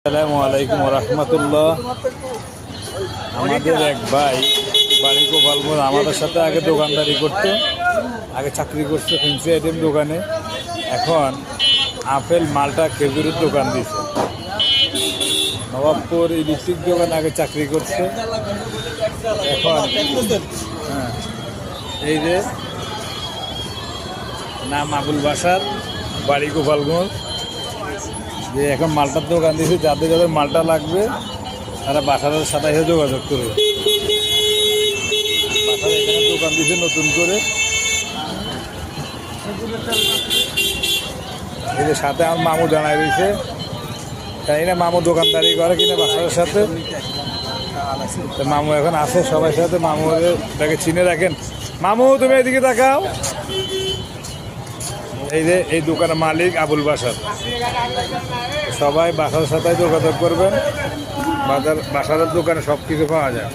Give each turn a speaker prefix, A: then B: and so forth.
A: আসসালামু আলাইকুম রহমতুল্লাহ। আমাদের এক ভাই বাড়ি গোপালপুর, আমাদের সাথে আগে দোকানদারি করতো, আগে চাকরি করতো ফেন্সি আইটেম দোকানে। এখন আপেল মালটা খেজুরের দোকান দিছে। নবাবপুর ইলেকট্রিক দোকানে আগে চাকরি করছে। এখন এই যে নাম আবুল বাসার, বাড়ি গোপালগঞ্জ। যে এখন মালটার দোকান দিয়েছে, যাদের যাদের মালটা লাগবে তারা বাসারের সাথে এসে যোগাযোগ করবে। বাসার এখানে দোকান দিয়েছে নতুন করে। এই যে সাথে আমার মামু জানাই রয়েছে, তাই না মামু দোকানদারি করে কিনা বাসারের সাথে। মামু এখন আছে সবার সাথে, মামু তাকে চিনে রাখেন। মামু তুমি এদিকে তাকাও। এই যে এই দোকানের মালিক আবুল বাসার। সবাই বাসার সাথে যোগাযোগ করবেন, বাসারের দোকানে সব কিছু পাওয়া যায়।